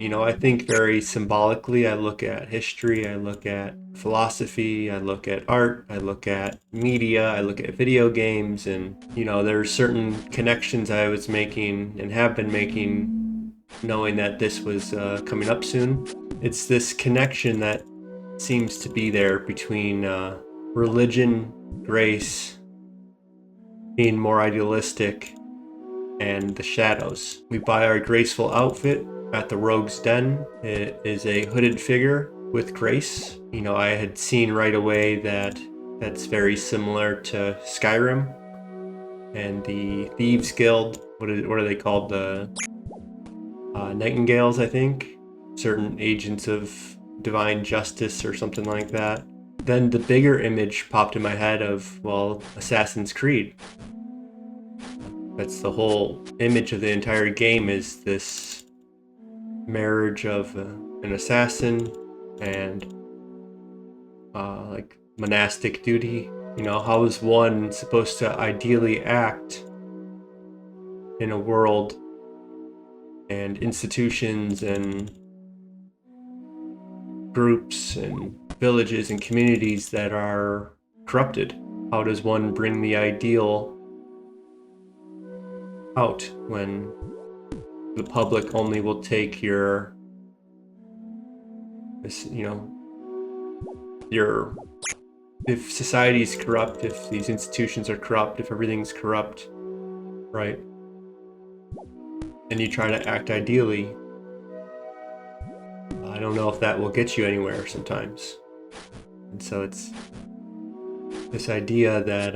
You know, I think very symbolically. I look at history, I look at philosophy, I look at art, I look at media, I look at video games, and, you know, there's certain connections I was making and have been making knowing that this was coming up soon. It's this connection that seems to be there between religion, grace, being more idealistic, and the shadows. We buy our graceful outfit at the Rogue's Den. It is a hooded figure with grace. You know, I had seen right away that that's very similar to Skyrim and the Thieves Guild. What are they called? The Nightingales, I think. Certain agents of divine justice or something like that. Then the bigger image popped in my head of, well, Assassin's Creed. That's the whole image of the entire game, is this marriage of an assassin and like monastic duty. You know, how is one supposed to ideally act in a world and institutions and groups and villages and communities that are corrupted? How does one bring the ideal out when the public only will take your, you know, your, if society's corrupt, if these institutions are corrupt, if everything's corrupt, right? And you try to act ideally, I don't know if that will get you anywhere sometimes. And so it's this idea that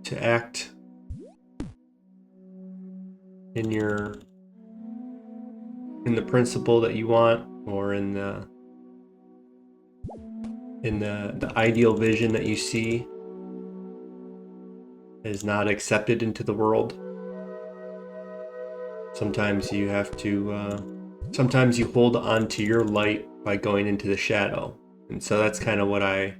to act in the principle that you want, or in the ideal vision that you see, is not accepted into the world. Sometimes you have to sometimes you hold on to your light by going into the shadow. And so that's kind of what I've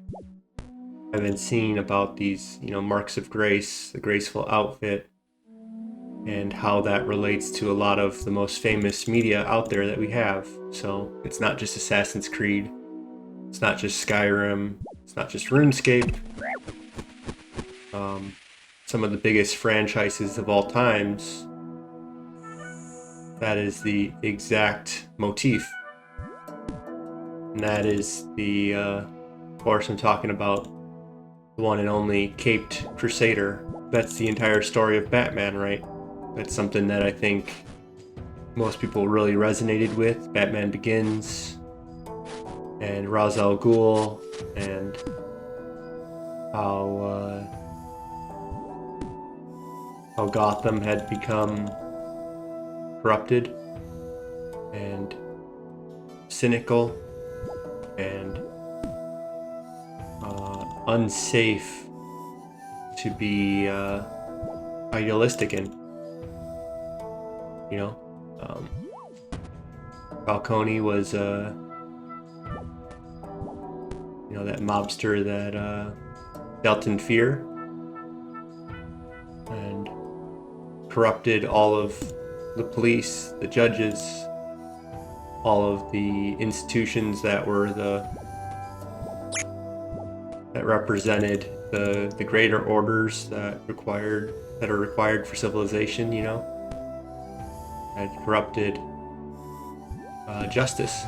been seeing about these, you know, marks of grace, the graceful outfit, and how that relates to a lot of the most famous media out there that we have. So it's not just Assassin's Creed, it's not just Skyrim, it's not just RuneScape. Some of the biggest franchises of all times, that is the exact motif. And that is the, of course I'm talking about the one and only Caped Crusader. That's the entire story of Batman, right? That's something that I think most people really resonated with. Batman Begins, and Ra's al Ghul, and how Gotham had become corrupted and cynical and unsafe to be idealistic in. You know, Falcone was, you know, that mobster that dealt in fear and corrupted all of the police, the judges, all of the institutions that were that represented the greater orders that are required for civilization. You know, had corrupted justice.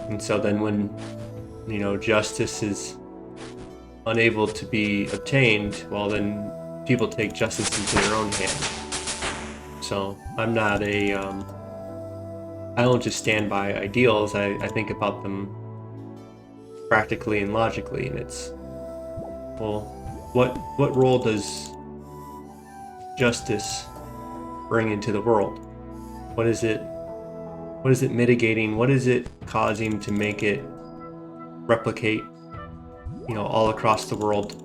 And so then when, you know, justice is unable to be obtained, well, then people take justice into their own hands. So I'm not I don't just stand by ideals, I think about them practically and logically, and it's, well, what role does justice bring into the world? What is it mitigating? What is it causing to make it replicate, you know, all across the world?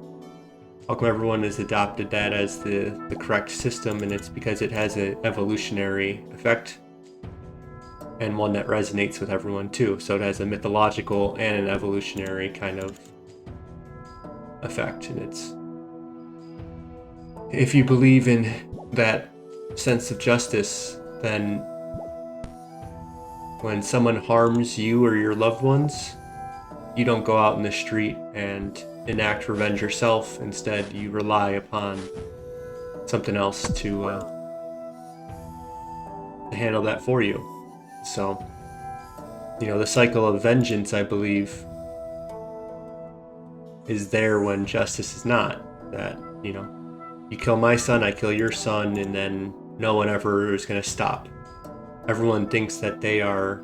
How come everyone has adopted that as the correct system? And it's because it has an evolutionary effect, and one that resonates with everyone too. So it has a mythological and an evolutionary kind of effect. And it's, if you believe in that sense of justice, then when someone harms you or your loved ones, you don't go out in the street and enact revenge yourself. Instead, you rely upon something else to handle that for you. So, the cycle of vengeance, I believe, is there when justice is not. That, you kill my son, I kill your son, and then no one ever is going to stop. Everyone thinks that they are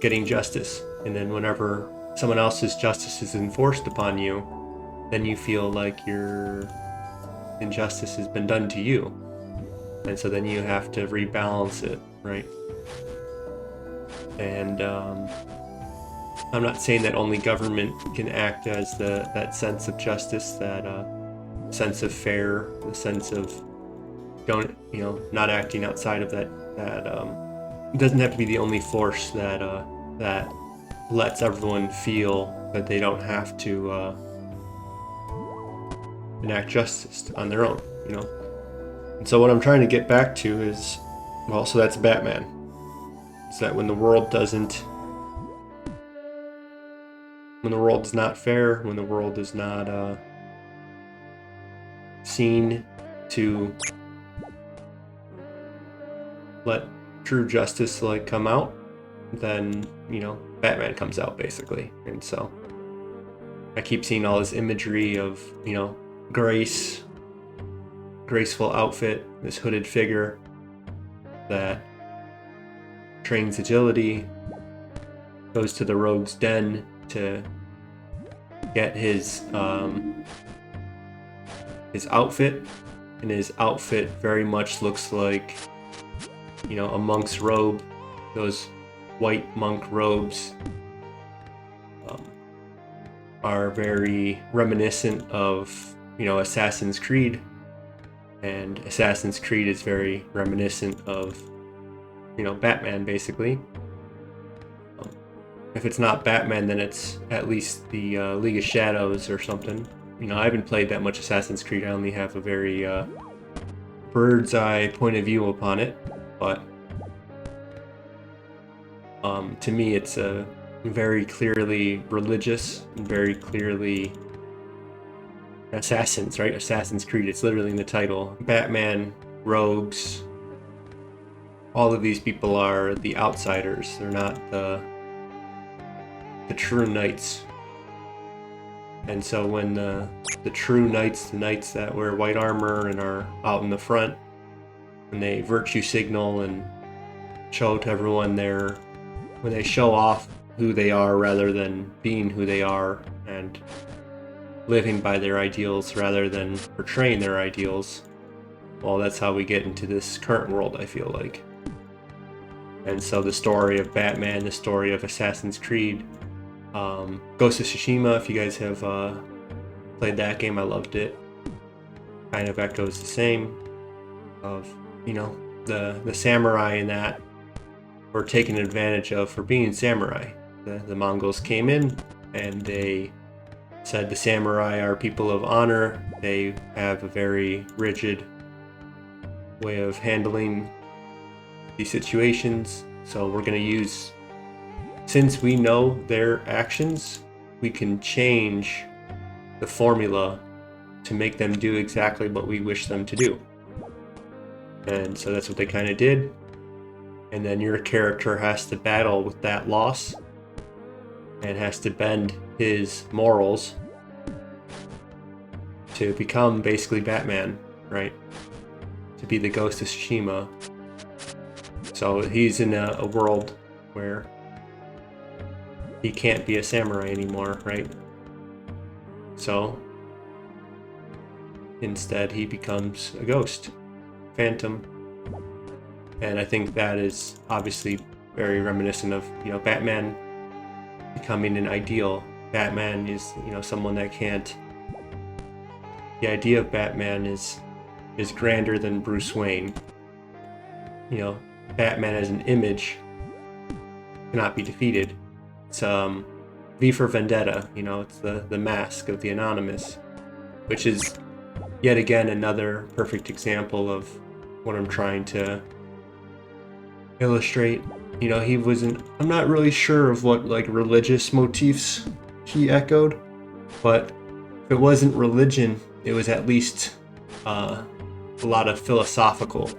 getting justice, and then whenever someone else's justice is enforced upon you, then you feel like your injustice has been done to you, and so then you have to rebalance it, right? And I'm not saying that only government can act as that sense of justice, that sense of fair, the sense of not acting outside of that. It doesn't have to be the only force that lets everyone feel that they don't have to enact justice on their own, And so what I'm trying to get back to is, so that's Batman. It's that when the world is not fair, when the world is not seen to let true justice come out, then Batman comes out, basically. And so I keep seeing all this imagery of graceful outfit, this hooded figure that trains agility, goes to the rogue's den to get his outfit, and his outfit very much looks like a monk's robe. Those white monk robes are very reminiscent of Assassin's Creed, and Assassin's Creed is very reminiscent of Batman, basically. If it's not Batman, then it's at least the League of Shadows or something. I haven't played that much Assassin's Creed. I only have a very bird's eye point of view upon it, but to me it's a very clearly religious and very clearly assassins, right? Assassin's Creed, it's literally in the title. Batman, rogues, all of these people are the outsiders. They're not the true knights. And so when the true knights, the knights that wear white armor and are out in the front, when they virtue signal and show to everyone when they show off who they are rather than being who they are and living by their ideals rather than portraying their ideals, well, that's how we get into this current world, I feel like. And so the story of Batman, the story of Assassin's Creed, Ghost of Tsushima, if you guys have played that game, I loved it. Kind of echoes the same of, the samurai in that were taken advantage of for being samurai. The Mongols came in and they said the samurai are people of honor. They have a very rigid way of handling these situations. So we're going to use, since we know their actions, we can change the formula to make them do exactly what we wish them to do. And so that's what they kind of did. And then your character has to battle with that loss and has to bend his morals to become basically Batman, right? To be the Ghost of Tsushima. So he's in a world where he can't be a samurai anymore, right? So instead he becomes a ghost, phantom. And I think that is obviously very reminiscent of, Batman becoming an ideal. Batman is, someone that can't. The idea of Batman is grander than Bruce Wayne. Batman as an image cannot be defeated. It's V for Vendetta, it's the mask of the Anonymous, which is yet again, another perfect example of what I'm trying to illustrate. You know, he wasn't, I'm not really sure of what like religious motifs he echoed, but if it wasn't religion, it was at least a lot of philosophical.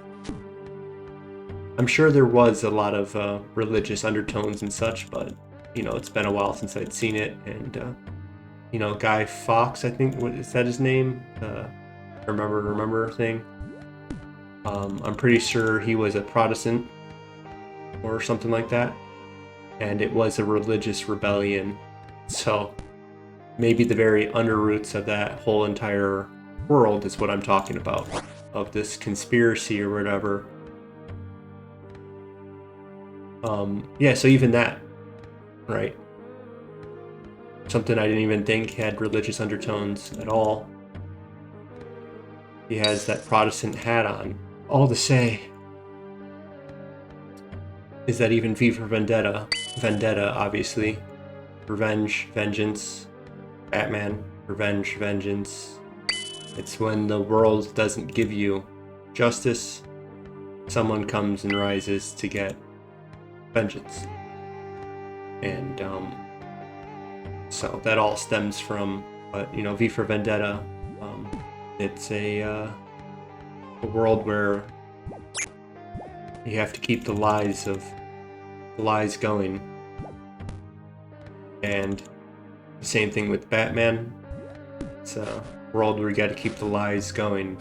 I'm sure there was a lot of religious undertones and such, but you know, it's been a while since I'd seen it. And you know, Guy Fawkes, I think, what is that his name? Remember thing. I'm pretty sure he was a Protestant or something like that, and it was a religious rebellion. So maybe the very underroots of that whole entire world is what I'm talking about, of this conspiracy or whatever. Yeah, so even that, right? Something I didn't even think had religious undertones at all. He has that Protestant hat on. All to say is that even V for Vendetta, obviously, revenge, vengeance, Batman, revenge, vengeance. It's when the world doesn't give you justice, someone comes and rises to get vengeance. And so that all stems from, you know, V for Vendetta. It's a world where you have to keep the lies going, and the same thing with Batman. It's a world where you got to keep the lies going.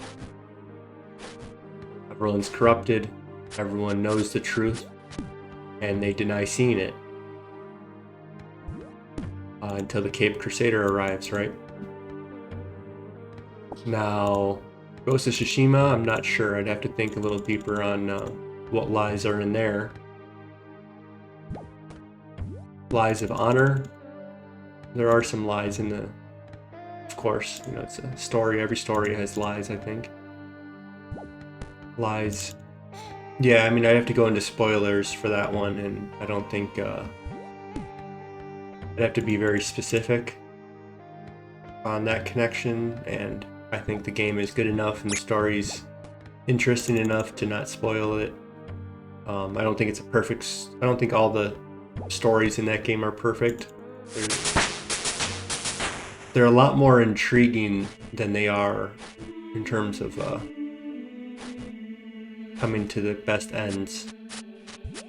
Everyone's corrupted, everyone knows the truth, and they deny seeing it until the Cape Crusader arrives, right? Now, Ghost of Tsushima, I'm not sure. I'd have to think a little deeper on what lies are in there. Lies of honor. There are some lies in the... Of course, you know, it's a story. Every story has lies, I think. Lies. Yeah, I mean, I'd have to go into spoilers for that one, and I don't think... I'd have to be very specific on that connection, and I think the game is good enough and the story's interesting enough to not spoil it. I don't think it's a perfect... I don't think all the stories in that game are perfect. They're a lot more intriguing than they are in terms of coming to the best ends.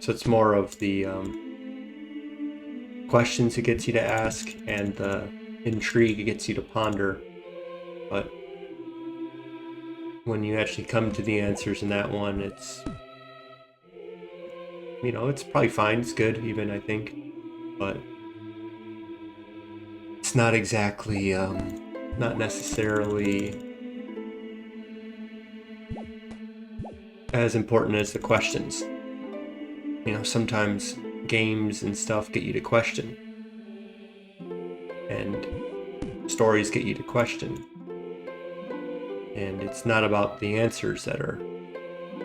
So it's more of the questions it gets you to ask and the intrigue it gets you to ponder. But when you actually come to the answers in that one, it's, you know, it's probably fine. It's good, even, I think. But it's not exactly, not necessarily as important as the questions. You know, sometimes games and stuff get you to question, and stories get you to question, and it's not about the answers that are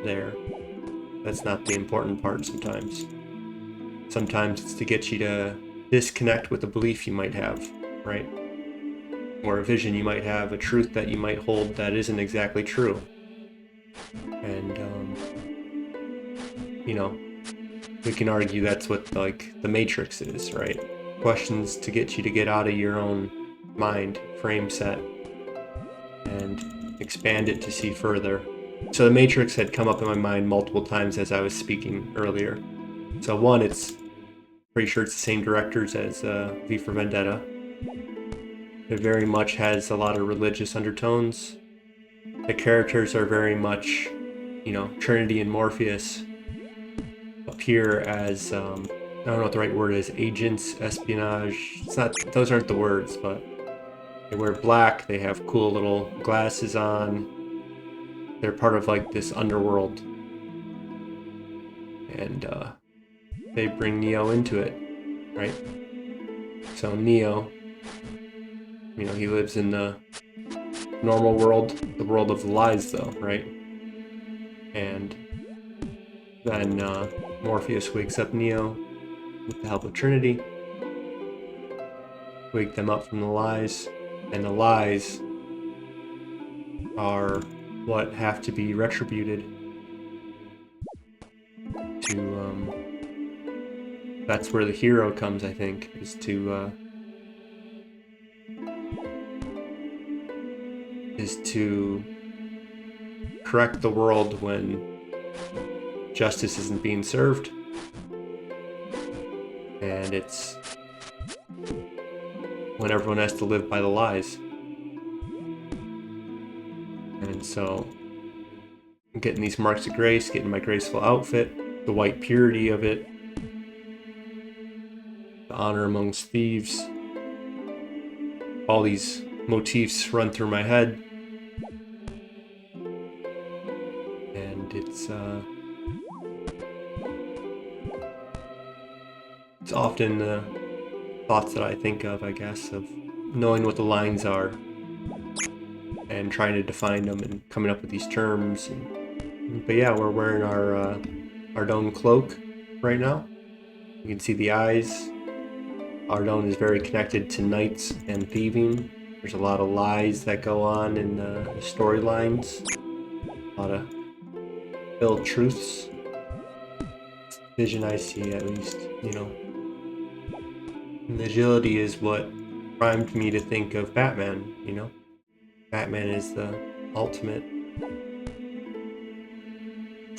there. That's not the important part sometimes. Sometimes it's to get you to disconnect with a belief you might have, right? Or a vision you might have, a truth that you might hold that isn't exactly true. And, you know, we can argue that's what, like, the Matrix is, right? Questions to get you to get out of your own mind, frame set, and expand it to see further. So the Matrix had come up in my mind multiple times as I was speaking earlier. So one, it's pretty sure it's the same directors as V for Vendetta. It very much has a lot of religious undertones. The characters are very much, you know, Trinity and Morpheus appear as, I don't know what the right word is, agents, espionage. It's not, those aren't the words, but they wear black, they have cool little glasses on. They're part of like this underworld. And they bring Neo into it, right? So Neo, you know, he lives in the normal world, the world of the lies though, right? And then Morpheus wakes up Neo with the help of Trinity, wake them up from the lies, and the lies are what have to be retributed. That's where the hero comes, I think, is to correct the world when justice isn't being served, and it's when everyone has to live by the lies. And so I'm getting these marks of grace, getting my graceful outfit, the white purity of it, the honor amongst thieves. All these motifs run through my head, and it's often the thoughts that I think of, I guess, of knowing what the lines are and trying to define them and coming up with these terms. But yeah, we're wearing our dome cloak right now. You can see the eyes. Ardone is very connected to knights and thieving. There's a lot of lies that go on in the storylines. A lot of ill truths. Vision I see, at least, you know. And agility is what primed me to think of Batman, you know. Batman is the ultimate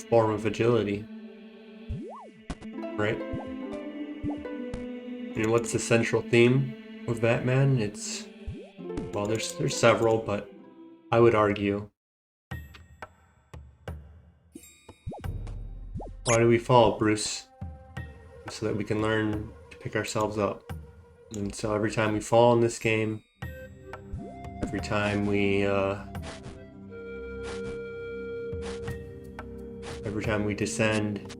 form of agility, right? And what's the central theme of Batman? It's, well, there's several, but I would argue, why do we fall, Bruce? So that we can learn to pick ourselves up. And so every time we fall in this game, every time we descend,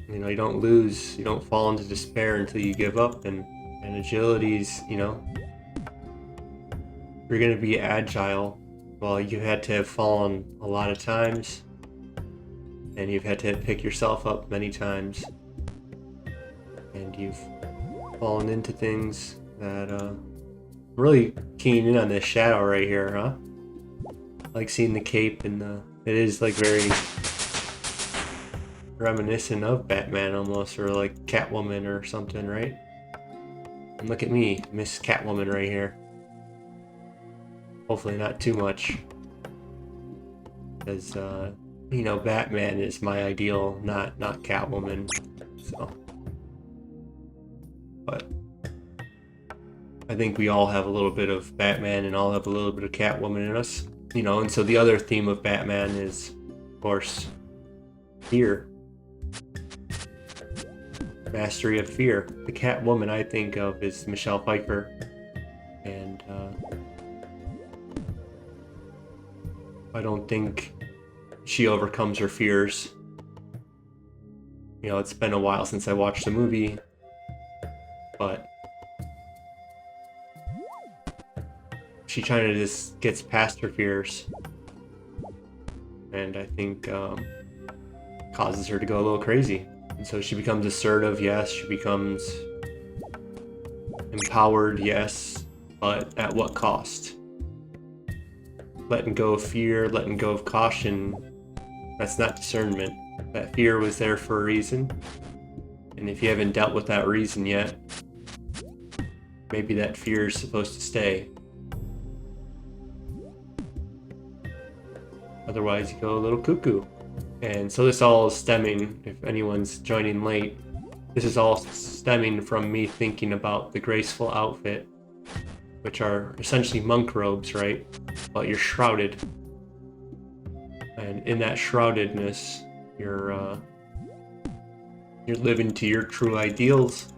you know, you don't lose, you don't fall into despair until you give up. And agility's, you know, you're gonna be agile. Well, you had to have fallen a lot of times, and you've had to pick yourself up many times, and you've fallen into things that really keying in on this shadow right here, huh? I like seeing the cape, and it is like very reminiscent of Batman almost, or like Catwoman or something, right? And look at me, Miss Catwoman right here. Hopefully not too much, because you know, Batman is my ideal, not Catwoman. So, but I think we all have a little bit of Batman and all have a little bit of Catwoman in us, you know. And so the other theme of Batman is, of course, fear. Mastery of fear. The Catwoman I think of is Michelle Pfeiffer, and I don't think she overcomes her fears. You know, it's been a while since I watched the movie, but she kind of just gets past her fears, and I think causes her to go a little crazy. And so she becomes assertive, yes, she becomes empowered, yes, but at what cost? Letting go of fear, letting go of caution, that's not discernment. That fear was there for a reason, and if you haven't dealt with that reason yet, maybe that fear is supposed to stay. Otherwise you go a little cuckoo. And so this all is stemming, if anyone's joining late, this is all stemming from me thinking about the graceful outfit, which are essentially monk robes, right? But you're shrouded. And in that shroudedness, you're living to your true ideals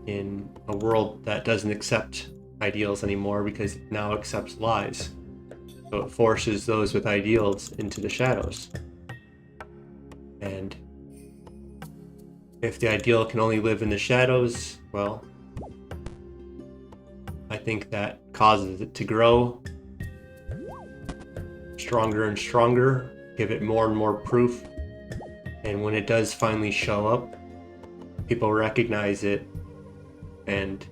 in a world that doesn't accept ideals anymore, because it now accepts lies. So it forces those with ideals into the shadows. And if the ideal can only live in the shadows, well, I think that causes it to grow stronger and stronger, give it more and more proof, and when it does finally show up, people recognize it and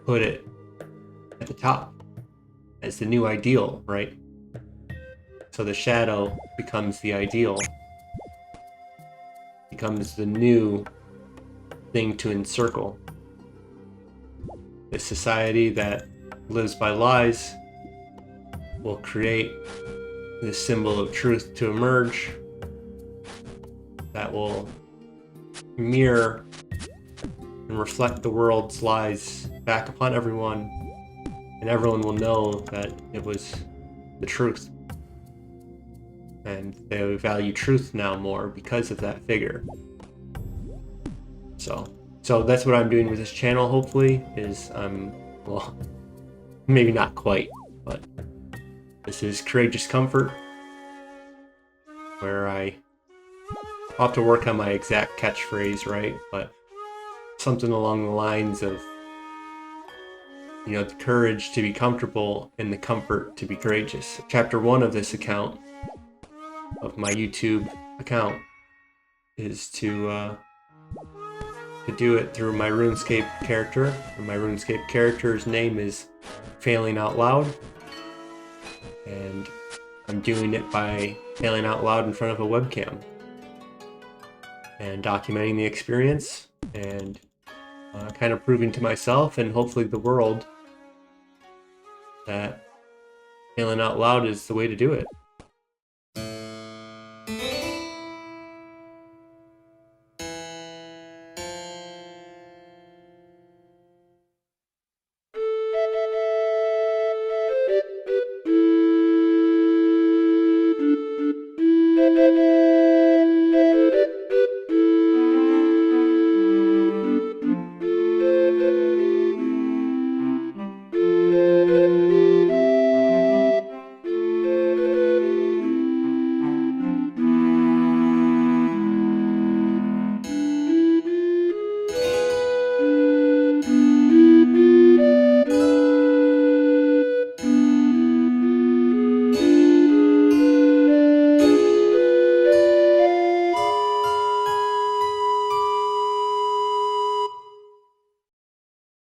put it at the top. as the new ideal, right? So the shadow becomes the ideal, becomes the new thing to encircle. The society that lives by lies will create this symbol of truth to emerge that will mirror and reflect the world's lies back upon everyone, and everyone will know that it was the truth. And they value truth now more because of that figure. So that's what I'm doing with this channel, hopefully, is well, maybe not quite, but this is Courageous Comfort, where I'll have to work on my exact catchphrase, right? But something along the lines of, you know, the courage to be comfortable and the comfort to be courageous. Chapter 1 of this account, of my YouTube account, is to do it through my RuneScape character. And my RuneScape character's name is Failing Out Loud. And I'm doing it by failing out loud in front of a webcam and documenting the experience and kind of proving to myself and hopefully the world that failing out loud is the way to do it.